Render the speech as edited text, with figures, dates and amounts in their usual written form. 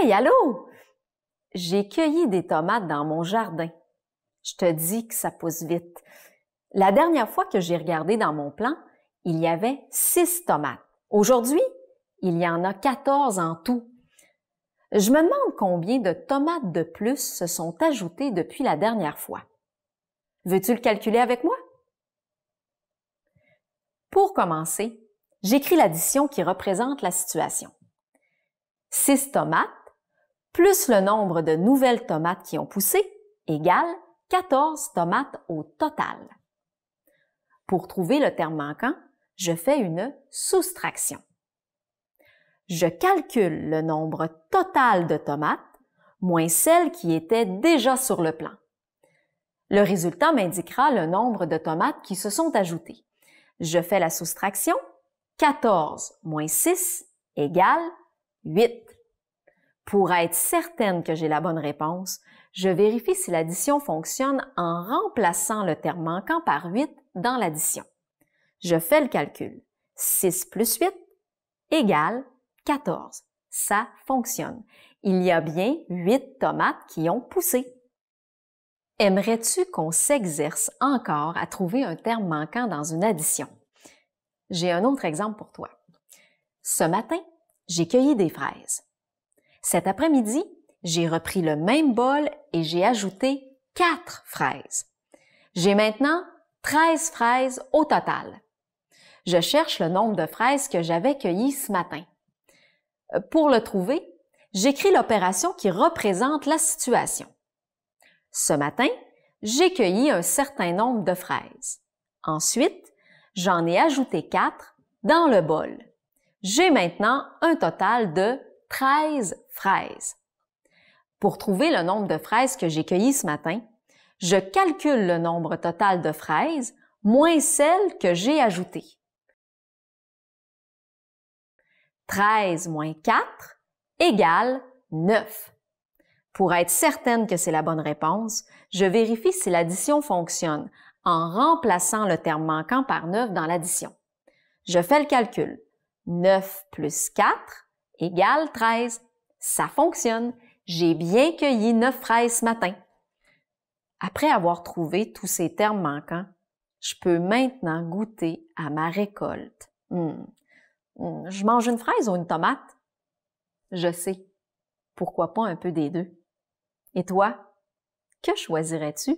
Hey, allô! J'ai cueilli des tomates dans mon jardin. Je te dis que ça pousse vite. La dernière fois que j'ai regardé dans mon plan, il y avait 6 tomates. Aujourd'hui, il y en a 14 en tout. Je me demande combien de tomates de plus se sont ajoutées depuis la dernière fois. Veux-tu le calculer avec moi? Pour commencer, j'écris l'addition qui représente la situation. 6 tomates plus le nombre de nouvelles tomates qui ont poussé égale 14 tomates au total. Pour trouver le terme manquant, je fais une soustraction. Je calcule le nombre total de tomates moins celles qui étaient déjà sur le plan. Le résultat m'indiquera le nombre de tomates qui se sont ajoutées. Je fais la soustraction. 14 moins 6 égale 8. Pour être certaine que j'ai la bonne réponse, je vérifie si l'addition fonctionne en remplaçant le terme manquant par 8 dans l'addition. Je fais le calcul. 6 plus 8 égale 14. Ça fonctionne. Il y a bien 8 tomates qui ont poussé. Aimerais-tu qu'on s'exerce encore à trouver un terme manquant dans une addition? J'ai un autre exemple pour toi. Ce matin, j'ai cueilli des fraises. Cet après-midi, j'ai repris le même bol et j'ai ajouté 4 fraises. J'ai maintenant 13 fraises au total. Je cherche le nombre de fraises que j'avais cueillies ce matin. Pour le trouver, j'écris l'opération qui représente la situation. Ce matin, j'ai cueilli un certain nombre de fraises. Ensuite, j'en ai ajouté 4 dans le bol. J'ai maintenant un total de 13 fraises. Pour trouver le nombre de fraises que j'ai cueillies ce matin, je calcule le nombre total de fraises moins celles que j'ai ajoutées. 13 moins 4 égale 9. Pour être certaine que c'est la bonne réponse, je vérifie si l'addition fonctionne en remplaçant le terme manquant par 9 dans l'addition. Je fais le calcul. 9 plus 4 égale 13. Ça fonctionne. J'ai bien cueilli 9 fraises ce matin. Après avoir trouvé tous ces termes manquants, je peux maintenant goûter à ma récolte. Je mange une fraise ou une tomate? Je sais. Pourquoi pas un peu des deux? Et toi, que choisirais-tu?